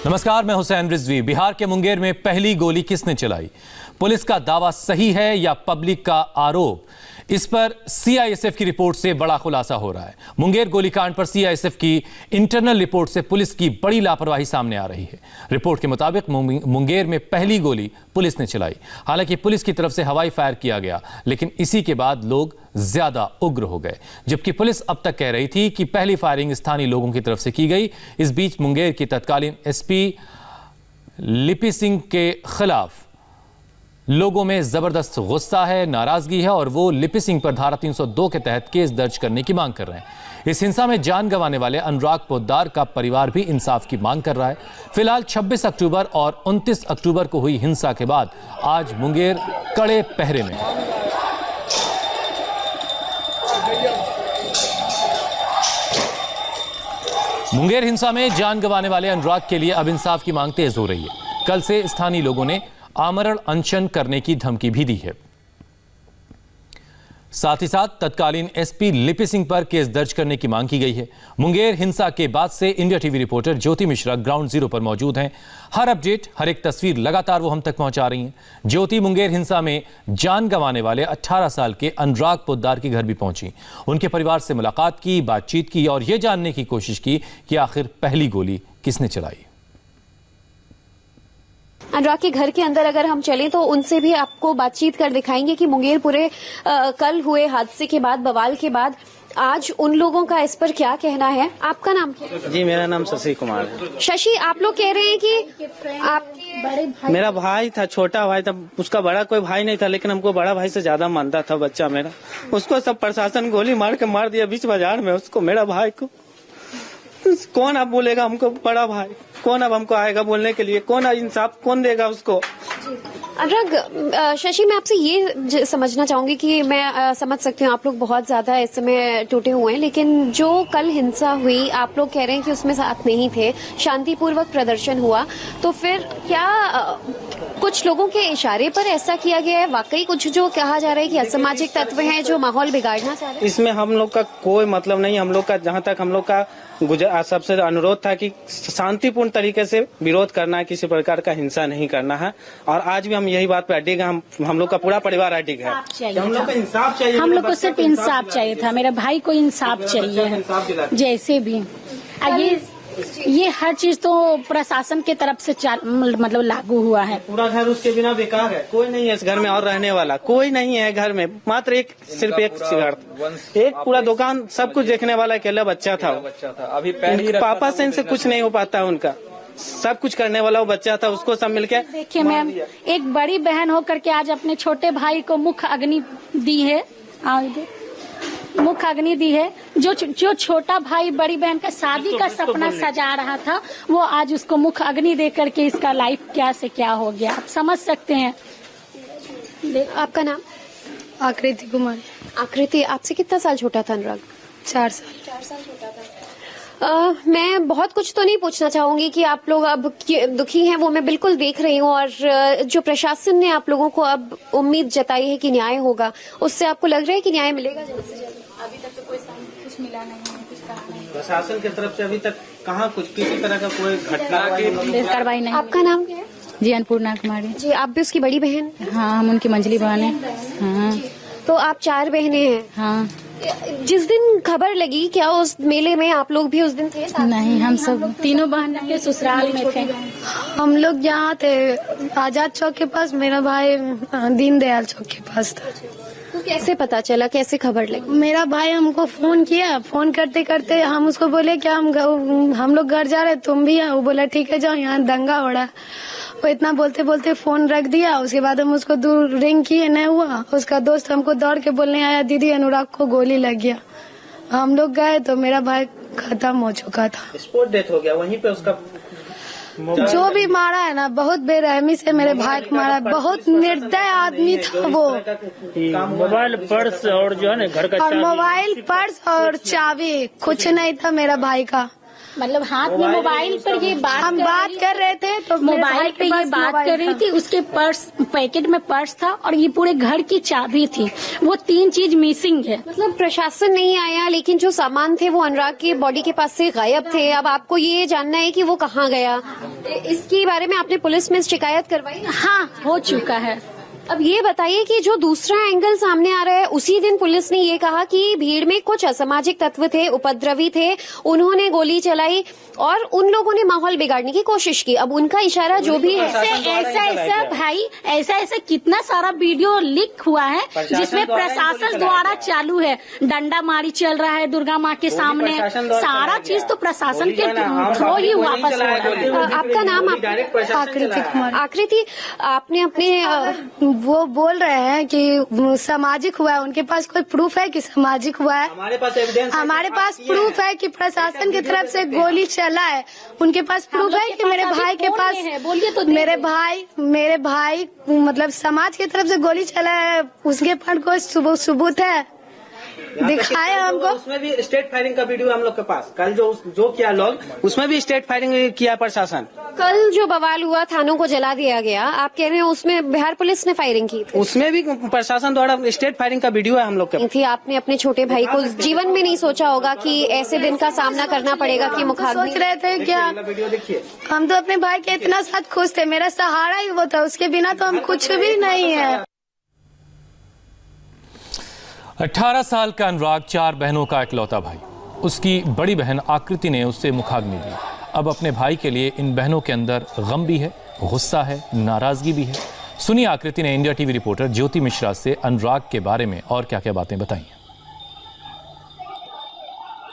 नमस्कार, मैं हुसैन रिजवी। बिहार के मुंगेर में पहली गोली किसने चलाई? पुलिस का दावा सही है या पब्लिक का आरोप? इस पर सीआईएसएफ की रिपोर्ट से बड़ा खुलासा हो रहा है। मुंगेर गोलीकांड पर सीआईएसएफ की इंटरनल रिपोर्ट से पुलिस की बड़ी लापरवाही सामने आ रही है। रिपोर्ट के मुताबिक मुंगेर में पहली गोली पुलिस ने चलाई। हालांकि पुलिस की तरफ से हवाई फायर किया गया, लेकिन इसी के बाद लोग ज्यादा उग्र हो गए। जबकि पुलिस अब तक कह रही थी कि पहली फायरिंग स्थानीय लोगों की तरफ से की गई। इस बीच मुंगेर की तत्कालीन एसपी लिपि सिंह के खिलाफ लोगों में जबरदस्त गुस्सा है, नाराजगी है और वो लिपि सिंह पर धारा 302 के तहत केस दर्ज करने की मांग कर रहे हैं। इस हिंसा में जान गंवाने वाले अनुराग पोद्दार का परिवार भी इंसाफ की मांग कर रहा है। फिलहाल 26 अक्टूबर और 29 अक्टूबर को हुई हिंसा के बाद आज मुंगेर कड़े पहरे में है। मुंगेर हिंसा में जान गंवाने वाले अनुराग के लिए अब इंसाफ की मांग तेज हो रही है। कल से स्थानीय लोगों ने आमरण अनशन करने की धमकी भी दी है। साथ ही साथ तत्कालीन एसपी लिपि सिंह पर केस दर्ज करने की मांग की गई है। मुंगेर हिंसा के बाद से इंडिया टीवी रिपोर्टर ज्योति मिश्रा ग्राउंड जीरो पर मौजूद हैं। हर अपडेट, हर एक तस्वीर लगातार वो हम तक पहुंचा रही हैं। ज्योति, मुंगेर हिंसा में जान गंवाने वाले 18 साल के अनुराग पोद्दार के घर भी पहुंची, उनके परिवार से मुलाकात की, बातचीत की और यह जानने की कोशिश की कि आखिर पहली गोली किसने चलाई। अनुराग के घर के अंदर अगर हम चलें तो उनसे भी आपको बातचीत कर दिखाएंगे कि मुंगेर पूरे कल हुए हादसे के बाद, बवाल के बाद आज उन लोगों का इस पर क्या कहना है। आपका नाम क्या है? जी, मेरा नाम शशि कुमार है। शशि, आप लोग कह रहे हैं कि आपके बड़े भाई, मेरा भाई था, छोटा भाई था, उसका बड़ा कोई भाई नहीं था, लेकिन हमको बड़ा भाई से ज्यादा मानता था बच्चा मेरा। उसको सब प्रशासन गोली मार के मार दिया बीच बाजार में उसको, मेरा भाई को। कौन अब बोलेगा हमको बड़ा भाई? कौन अब हमको आएगा बोलने के लिए? कौन इंसाफ कौन देगा उसको? अनुराग, शशि, मैं आपसे ये समझना चाहूंगी कि मैं समझ सकती हूँ आप लोग बहुत ज्यादा इस समय टूटे हुए हैं, लेकिन जो कल हिंसा हुई आप लोग कह रहे हैं कि उसमें साथ नहीं थे, शांतिपूर्वक प्रदर्शन हुआ, तो फिर क्या कुछ लोगों के इशारे पर ऐसा किया गया है? वाकई कुछ जो कहा जा रहा है कि असामाजिक तत्व हैं जो माहौल बिगाड़ना चाह रहे हैं? इसमें हम लोग का कोई मतलब नहीं। हम लोग का जहाँ तक हम लोग का सबसे अनुरोध था कि शांतिपूर्ण तरीके से विरोध करना है, किसी प्रकार का हिंसा नहीं करना है। और आज भी हम यही बात पे अडिग है। हम लोग का पूरा परिवार अडिग है। हम लोग को इंसाफ चाहिए। हम लोग को सिर्फ इंसाफ चाहिए था। मेरे भाई को इंसाफ चाहिए। जैसे भी ये हर चीज तो प्रशासन के तरफ से मतलब लागू हुआ है। पूरा घर उसके बिना बेकार है। कोई नहीं है इस घर में और रहने वाला कोई नहीं है घर में। मात्र सिर्फ एक सिगारेट, एक पूरा दुकान, सब कुछ देखने वाला अकेला बच्चा था। अभी पापा से इनसे कुछ नहीं हो पाता, उनका सब कुछ करने वाला वो बच्चा था। उसको सब मिलके देखिए मैम, एक बड़ी बहन होकर के आज अपने छोटे भाई को मुख्य अग्नि दी है। मुख्य अग्नि दी है। जो छोटा भाई बड़ी बहन का शादी का सपना सजा रहा था, वो आज उसको मुख्य अग्नि दे करके इसका लाइफ क्या से क्या हो गया, आप समझ सकते हैं। आपका नाम? आकृति कुमार। आकृति, आपसे कितना साल छोटा था अनुराग? 4 साल। 4 साल छोटा था। मैं बहुत कुछ तो नहीं पूछना चाहूंगी कि आप लोग अब दुखी हैं, वो मैं बिल्कुल देख रही हूँ। और जो प्रशासन ने आप लोगों को अब उम्मीद जताई है कि न्याय होगा, उससे आपको लग रहा है कि न्याय मिलेगा जल्द से जल्द? अभी तक तो कोई कुछ मिला नहीं है, कुछ कहा नहीं। प्रशासन की तरफ से अभी तक कहाँ कुछ किसी तरह का कोई घटना कार्रवाई नहीं। आपका नाम क्या है? जी, अन्नपूर्णा कुमारी। जी, आप भी उसकी बड़ी बहन? हाँ, हम उनकी मंझली बहन है। हाँ। तो आप 4 बहनें हैं? हाँ। जिस दिन खबर लगी, क्या उस मेले में आप लोग भी उस दिन थे साथ? नहीं, हम सब तीनों बहन के ससुराल में थे। हम लोग यहाँ थे आजाद चौक के पास, मेरा भाई दीनदयाल चौक के पास था। तो कैसे पता चला, कैसे खबर लगी? मेरा भाई हमको फोन किया। फोन करते करते हम उसको बोले कि हम लोग घर जा रहे, तुम भी आओ। वो बोला ठीक है जाओ, यहाँ दंगा हो रहा। वो इतना बोलते बोलते फोन रख दिया। उसके बाद हम उसको दूर रिंग किए, नहीं हुआ। उसका दोस्त हमको दौड़ के बोलने आया, दीदी अनुराग को गोली लग गया। हम लोग गए तो मेरा भाई खत्म हो चुका था, स्पॉट डेथ हो गया वहीं पे उसका। जो भी मारा है ना, बहुत बेरहमी से मेरे भाई को मारा। बहुत निर्दय आदमी था वो। मोबाइल, पर्स और जो है ना घर का और मोबाइल, पर्स और चाबी कुछ नहीं था मेरा भाई का। मतलब हाथ में मोबाइल पर ये बात हम बात कर रहे थे तो मेरे भाई मोबाइल के पे ये पास बात मोबाइल कर रही था। थी। उसके पर्स पैकेट में पर्स था और ये पूरे घर की चाबी थी। वो 3 चीज मिसिंग है। मतलब प्रशासन नहीं आया, लेकिन जो सामान थे वो अनुराग के बॉडी के पास से गायब थे। अब आपको ये जानना है कि वो कहाँ गया। इसके बारे में आपने पुलिस में शिकायत करवाई? हाँ, हो चुका है। अब ये बताइए कि जो दूसरा एंगल सामने आ रहा है, उसी दिन पुलिस ने ये कहा कि भीड़ में कुछ असामाजिक तत्व थे, उपद्रवी थे, उन्होंने गोली चलाई और उन लोगों ने माहौल बिगाड़ने की कोशिश की। अब उनका इशारा जो भी है, ऐसा भाई ऐसा कितना सारा वीडियो लीक हुआ है जिसमें प्रशासन द्वारा चालू है। डंडा मारी चल रहा है दुर्गा माँ के सामने। सारा चीज तो प्रशासन के थ्रू ही वापस हो रहा है। आपका नाम? आकृति कुमार। आकृति, आपने अपने वो बोल रहे हैं कि सामाजिक हुआ है। उनके पास कोई प्रूफ है कि सामाजिक हुआ है? हमारे पास एविडेंस, हमारे पास प्रूफ है कि प्रशासन की तरफ से गोली चला है। उनके पास प्रूफ है कि मेरे भाई के पास, बोलिए तो मेरे भाई मतलब समाज की तरफ से गोली चला है, उसके पर कोई सबूत है? दिखाए हमको। उसमें भी स्टेट फायरिंग का वीडियो हम लोग के पास। कल जो किया लोग, उसमें भी स्टेट फायरिंग किया प्रशासन। कल जो बवाल हुआ, थानों को जला दिया गया, आप कह रहे हैं उसमें बिहार पुलिस ने फायरिंग की थी? उसमें भी प्रशासन द्वारा स्टेट फायरिंग का वीडियो है हम लोग के। थी। आपने अपने छोटे भाई को जीवन में नहीं सोचा होगा कि ऐसे दिन का सामना करना पड़ेगा कि मुखाग्नि? सोच रहे थे क्या? वीडियो देखिए। हम तो अपने भाई के इतना साथ खुश थे, मेरा सहारा ही वो था, उसके बिना तो हम कुछ भी नहीं है। 18 साल का अनुराग 4 बहनों का इकलौता भाई। उसकी बड़ी बहन आकृति ने उससे मुखाग्नि दी। अब अपने भाई के लिए इन बहनों के अंदर गम भी है, गुस्सा है, नाराजगी भी है। सुनिए आकृति ने इंडिया टीवी रिपोर्टर ज्योति मिश्रा से अनुराग के बारे में और क्या क्या बातें बताई।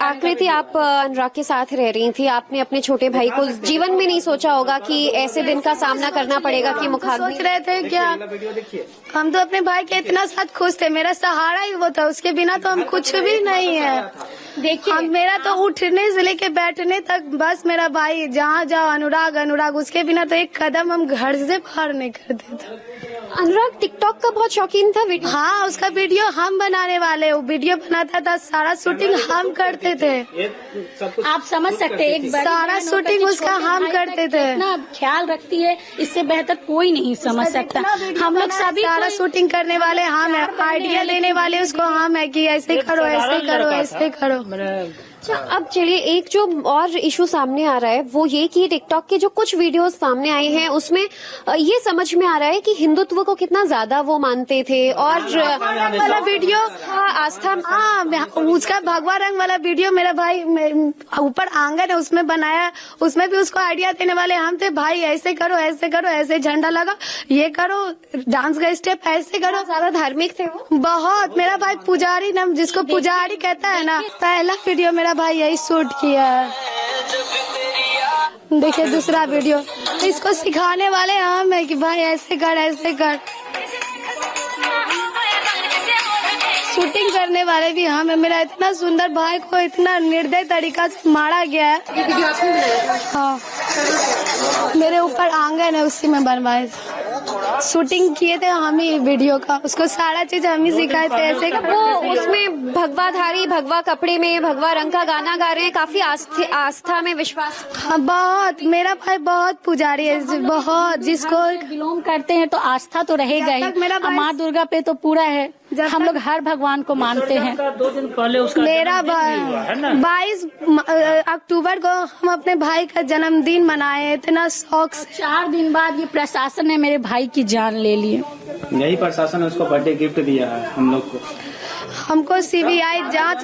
आकृति, आप अनुराग के साथ रह रही थी, आपने अपने छोटे भाई को जीवन में नहीं सोचा होगा कि ऐसे दिन का सामना करना पड़ेगा कि मुखाग्नि? सोच रहे थे क्या? वीडियो देखिए। हम तो अपने भाई के इतना साथ खुश थे, मेरा सहारा ही वो था, उसके बिना तो हम कुछ भी नहीं है। देखिए, मेरा तो उठने से लेके बैठने तक बस मेरा भाई, जहाँ जाओ अनुराग, उसके बिना तो एक कदम हम घर से बाहर नहीं करते थे। अनुराग टिकटॉक का बहुत शौकीन था। वीडियो, हाँ, उसका वीडियो हम बनाने वाले, वो वीडियो बनाता था, सारा शूटिंग हम करते थे। आप समझ सकते हैं, एक सारा शूटिंग उसका हम करते थे। इतना ख्याल रखती है, इससे बेहतर कोई नहीं समझ सकता। हम लोग सभी सारा शूटिंग करने वाले हम है, आइडिया देने वाले उसको हम है कि ऐसे करो, ऐसे करो, ऐसे करो। अच्छा, अब चलिए एक जो और इशू सामने आ रहा है वो ये कि टिकटॉक के जो कुछ वीडियोस सामने आए हैं उसमें ये समझ में आ रहा है कि हिंदुत्व को कितना ज्यादा वो मानते थे। और वाला वीडियो आस्था, हाँ, उसका भगवा रंग वाला वीडियो मेरा भाई ऊपर आंगन है उसमें बनाया, उसमें भी उसको आइडिया देने वाले हम थे। भाई ऐसे करो, ऐसे करो, ऐसे झंडा लगा, ये करो, डांस का स्टेप ऐसे करो। ज्यादा धार्मिक थे वो बहुत। मेरा भाई पुजारी नाम, जिसको पुजारी कहता है ना, पहला वीडियो मेरा भाई यही शूट किया है। देखिए दूसरा वीडियो, इसको सिखाने वाले हम है कि भाई ऐसे कर, ऐसे कर। शूटिंग करने वाले भी हम है। मेरा इतना सुंदर भाई को इतना निर्दय तरीका से मारा गया है। हाँ, मेरे ऊपर आंगन है, उसी में बनवाए शूटिंग किए थे हम ही वीडियो का। उसको सारा चीज हम ही सिखाए थे। ऐसे वो उसमें भगवाधारी, भगवा कपड़े में भगवा रंग का गाना गा रहे हैं, काफी आस्था में विश्वास। हाँ, बहुत। मेरा भाई बहुत पुजारी है, बहुत, जिसको बिलोंग करते हैं तो आस्था तो रहेगा ही। मेरा भाई, माँ दुर्गा पे तो पूरा है, हम लोग हर भगवान को मानते हैं। 2 दिन पहले उसका मेरा 22 अक्टूबर को हम अपने भाई का जन्मदिन मनाए इतना शौक से। 4 दिन बाद ये प्रशासन ने मेरे भाई की जान ले ली। यही प्रशासन ने उसको बर्थडे गिफ्ट दिया है हम लोग को। हमको सीबीआई जांच,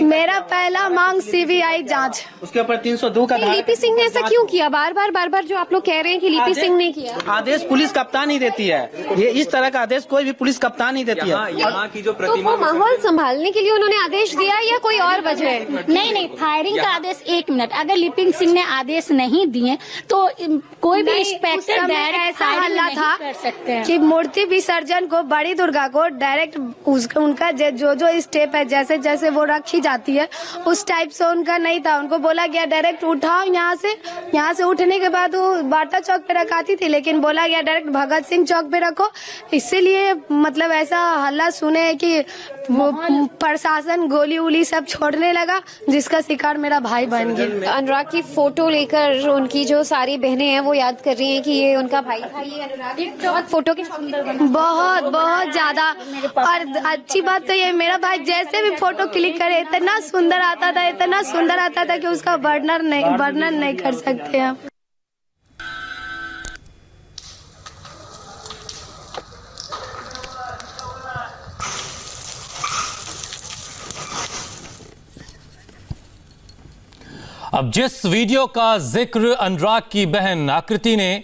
मेरा पहला मांग सीबीआई जांच। उसके ऊपर 302 का लिपि सिंह ने ऐसा क्यों किया? बार बार जो आप लोग कह रहे हैं कि लिपि सिंह ने किया। आदेश पुलिस कप्तान ही देती है। ये इस तरह का आदेश कोई भी पुलिस कप्तान ही देती है। यहाँ की जो तो प्रतिमा वो माहौल संभालने के लिए उन्होंने आदेश दिया या कोई और वजह है? नहीं, फायरिंग का आदेश 1 मिनट। अगर लिपिंग सिंह ने आदेश नहीं दिए तो कोई भी इंस्पेक्टर डायरेक्ट ऐसा हल्ला था कर सकते हैं कि मूर्ति विसर्जन को, बड़ी दुर्गा को डायरेक्ट उनका जो जो स्टेप है जैसे जैसे वो रखी जाती है उस टाइप से उनका नहीं था। उनको बोला गया डायरेक्ट उठाओ यहाँ से उठने के बाद वो बाटा चौक पे रखाती थी, लेकिन बोला गया डायरेक्ट भगत सिंह चौक पे रखो। इसीलिए मतलब ऐसा हल्ला सुने कि वो प्रशासन गोली उली सब छोड़ने लगा, जिसका शिकार मेरा भाई बन गया। अनुराग की फोटो लेकर उनकी जो सारी बहनें हैं वो याद कर रही हैं कि ये उनका भाई था। ये अनुराग बहुत फोटो की बहुत बहुत ज्यादा। और अच्छी बात तो ये मेरा भाई जैसे भी फोटो क्लिक करे इतना सुंदर आता था कि उसका वर्णन नहीं कर सकते हम। अब जिस वीडियो का जिक्र अनुराग की बहन आकृति ने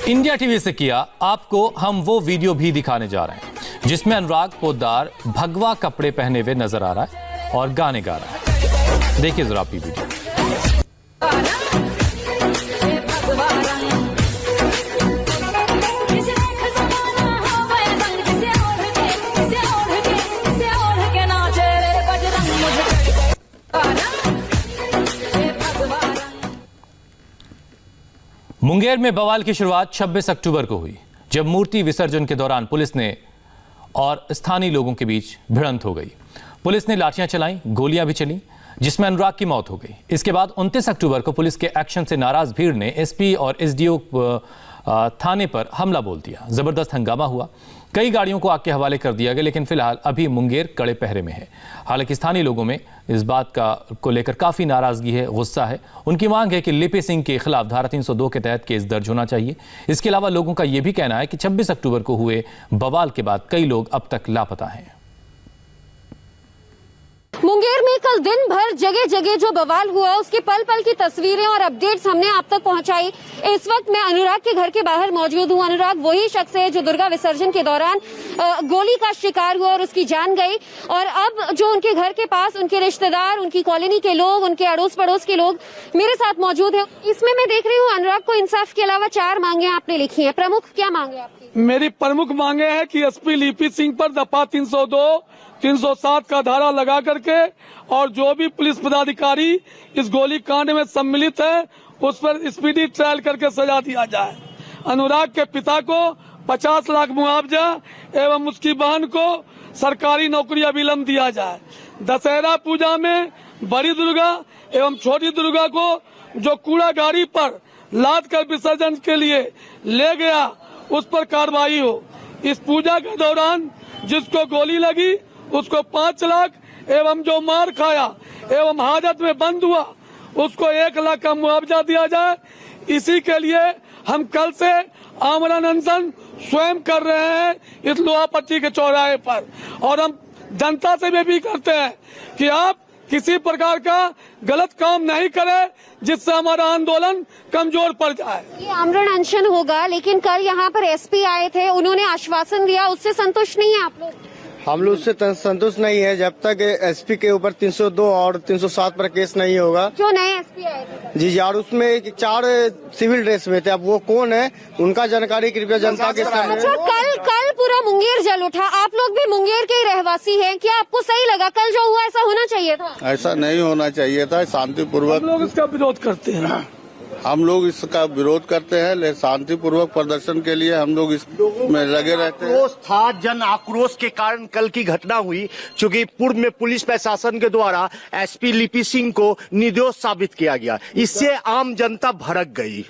इंडिया टीवी से किया, आपको हम वो वीडियो भी दिखाने जा रहे हैं जिसमें अनुराग पोद्दार भगवा कपड़े पहने हुए नजर आ रहा है और गाने गा रहा है। देखिए जरा आप ये वीडियो। मुंगेर में बवाल की शुरुआत 26 अक्टूबर को हुई, जब मूर्ति विसर्जन के दौरान पुलिस ने और स्थानीय लोगों के बीच भिड़ंत हो गई। पुलिस ने लाठियां चलाई, गोलियां भी चली, जिसमें अनुराग की मौत हो गई। इसके बाद 29 अक्टूबर को पुलिस के एक्शन से नाराज भीड़ ने एसपी और एसडीओ थाने पर हमला बोल दिया। जबरदस्त हंगामा हुआ, कई गाड़ियों को आग के हवाले कर दिया गया, लेकिन फिलहाल अभी मुंगेर कड़े पहरे में है। हालांकि स्थानीय लोगों में इस बात को लेकर काफी नाराजगी है, गुस्सा है। उनकी मांग है कि लिपि सिंह के खिलाफ धारा 302 के तहत केस दर्ज होना चाहिए। इसके अलावा लोगों का यह भी कहना है कि 26 अक्टूबर को हुए बवाल के बाद कई लोग अब तक लापता हैं। मुंगेर में कल दिन भर जगह जगह जो बवाल हुआ उसके पल पल की तस्वीरें और अपडेट्स हमने आप तक पहुंचाई। इस वक्त मैं अनुराग के घर के बाहर मौजूद हूं। अनुराग वही शख्स है जो दुर्गा विसर्जन के दौरान गोली का शिकार हुआ और उसकी जान गई। और अब जो उनके घर के पास उनके रिश्तेदार, उनकी कॉलोनी के लोग, उनके अड़ोस पड़ोस के लोग मेरे साथ मौजूद है। इसमें मैं देख रही हूँ अनुराग को इंसाफ के अलावा 4 मांगे आपने लिखी है। प्रमुख क्या मांगे आपकी? मेरी प्रमुख मांगे है कि एसपी लिपि सिंह पर दफा 302, 307 का धारा लगा करके और जो भी पुलिस पदाधिकारी इस गोली कांड में सम्मिलित है उस पर स्पीडी ट्रायल करके सजा दिया जाए। अनुराग के पिता को 50 लाख मुआवजा एवं उसकी बहन को सरकारी नौकरी अविलंब दिया जाए। दशहरा पूजा में बड़ी दुर्गा एवं छोटी दुर्गा को जो कूड़ा गाड़ी पर लाद कर विसर्जन के लिए ले गया उस पर कार्रवाई हो। इस पूजा के दौरान जिसको गोली लगी उसको 5 लाख एवं जो मार खाया एवं हाजत में बंद हुआ उसको 1 लाख का मुआवजा दिया जाए। इसी के लिए हम कल से आमरण अनशन स्वयं कर रहे हैं इस लोहापट्टी के चौराहे पर। और हम जनता से भी करते हैं कि आप किसी प्रकार का गलत काम नहीं करें जिससे हमारा आंदोलन कमजोर पड़ जाए। ये आमरण अनशन होगा, लेकिन कल यहाँ पर एसपी आए थे, उन्होंने आश्वासन दिया, उससे संतुष्ट नहीं है आप लोग? हम लोग उससे संतुष्ट नहीं है जब तक एसपी के ऊपर 302 और 307 पर केस नहीं होगा। जो नए एसपी आए थे जी यार, उसमें 4 सिविल ड्रेस में थे। अब वो कौन है उनका जानकारी कृपया जनता के सामने। अच्छा, कल पूरा मुंगेर जल उठा, आप लोग भी मुंगेर के रहवासी हैं, क्या आपको सही लगा? कल जो हुआ ऐसा होना चाहिए था? ऐसा नहीं होना चाहिए था। शांतिपूर्वक हम लोग इसका विरोध करते हैं। हम लोग इसका विरोध करते हैं, लेकिन शांतिपूर्वक प्रदर्शन के लिए हम लोग इसमें लगे रहते हैं। आक्रोश था, जन आक्रोश के कारण कल की घटना हुई, क्योंकि पूर्व में पुलिस प्रशासन के द्वारा एसपी लिपि सिंह को निर्दोष साबित किया गया। इससे आम जनता भड़क गई।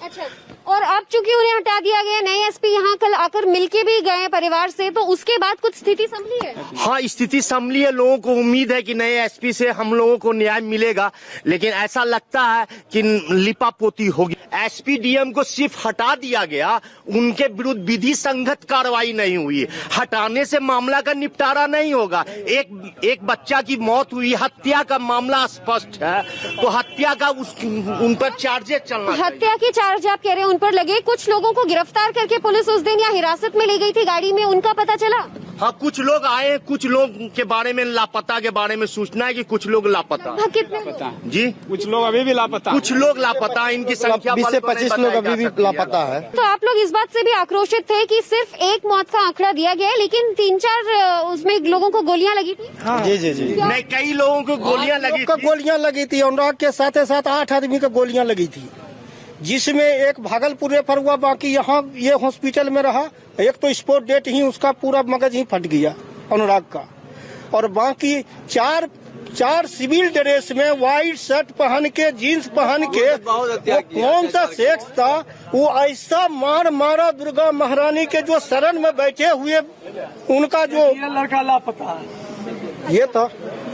अच्छा, और अब चूंकि उन्हें हटा दिया गया, नए एसपी यहाँ कल आकर मिलके भी गए परिवार से, तो उसके बाद कुछ स्थिति संभली है? हाँ, स्थिति संभली है। लोगों को उम्मीद है कि नए एसपी से हम लोगों को न्याय मिलेगा, लेकिन ऐसा लगता है कि लिपापोती होगी। एसपी डीएम को सिर्फ हटा दिया गया, उनके विरुद्ध विधि संगत कार्रवाई नहीं हुई। हटाने से मामला का निपटारा नहीं होगा। एक बच्चा की मौत हुई, हत्या का मामला स्पष्ट है, तो हत्या का उन पर चार्जेस चलना। हत्या की चार्ज आप कह रहे हैं, उन पर पर लगे कुछ लोगों को गिरफ्तार करके पुलिस उस दिन या हिरासत में ले गई थी गाड़ी में, उनका पता चला? हाँ, कुछ लोग आए, कुछ लोग के बारे में लापता के बारे में सूचना है कि कुछ लोग लापता। कितने जी? कुछ लोग अभी भी लापता, कुछ लोग लापता, इनकी संख्या 20 से 25 लोग अभी भी लापता है। तो आप लोग इस बात से भी आक्रोशित थे कि सिर्फ एक मौत का आंकड़ा दिया गया है, लेकिन 3-4 उसमें लोगों को गोलियां लगी थी। जी जी जी, नहीं, कई लोगों को गोलियां लगी थी। गोलियां लगी थी। अनुराग के साथ 8 आदमी को गोलियां लगी थी, जिसमें एक भागलपुर रेफर हुआ, बाकी यहाँ ये हॉस्पिटल में रहा। एक तो स्पॉट डेट ही उसका पूरा मगज ही फट गया अनुराग का, और बाकी चार सिविल ड्रेस में व्हाइट शर्ट पहन के, जीन्स पहन के, वो कौन सा सेक्स था, वो ऐसा मारा दुर्गा महारानी के जो शरण में बैठे हुए उनका जो लड़का लापता ये था।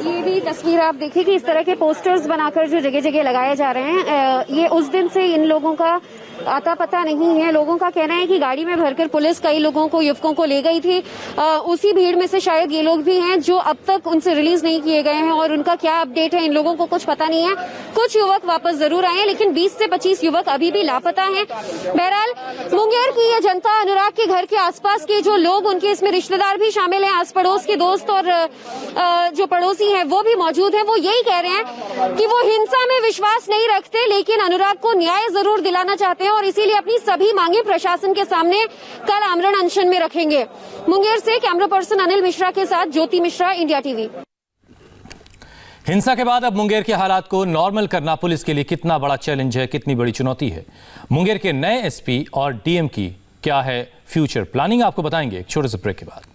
ये भी तस्वीर आप देखिए कि इस तरह के पोस्टर्स बनाकर जो जगह जगह लगाए जा रहे हैं, ये उस दिन से इन लोगों का आता पता नहीं है। लोगों का कहना है कि गाड़ी में भरकर पुलिस कई लोगों को, युवकों को ले गई थी। उसी भीड़ में से शायद ये लोग भी हैं जो अब तक उनसे रिलीज नहीं किए गए हैं, और उनका क्या अपडेट है इन लोगों को कुछ पता नहीं है। कुछ युवक वापस जरूर आए हैं, लेकिन 20 से 25 युवक अभी भी लापता हैं। बहरहाल मुंगेर की ये जनता, अनुराग के घर के आसपास के जो लोग, उनके इसमें रिश्तेदार भी शामिल हैं, आस पड़ोस के दोस्त और जो पड़ोसी हैं वो भी मौजूद हैं। वो यही कह रहे हैं कि वो हिंसा में विश्वास नहीं रखते, लेकिन अनुराग को न्याय जरूर दिलाना चाहते हैं, और इसीलिए अपनी सभी मांगे प्रशासन के सामने कल आमरण अनशन में रखेंगे। मुंगेर से कैमरा पर्सन अनिल मिश्रा के साथ ज्योति मिश्रा, इंडिया टीवी। हिंसा के बाद अब मुंगेर के हालात को नॉर्मल करना पुलिस के लिए कितना बड़ा चैलेंज है, कितनी बड़ी चुनौती है? मुंगेर के नए एसपी और डीएम की क्या है फ्यूचर प्लानिंग, आपको बताएंगे एक छोटे से ब्रेक के बाद।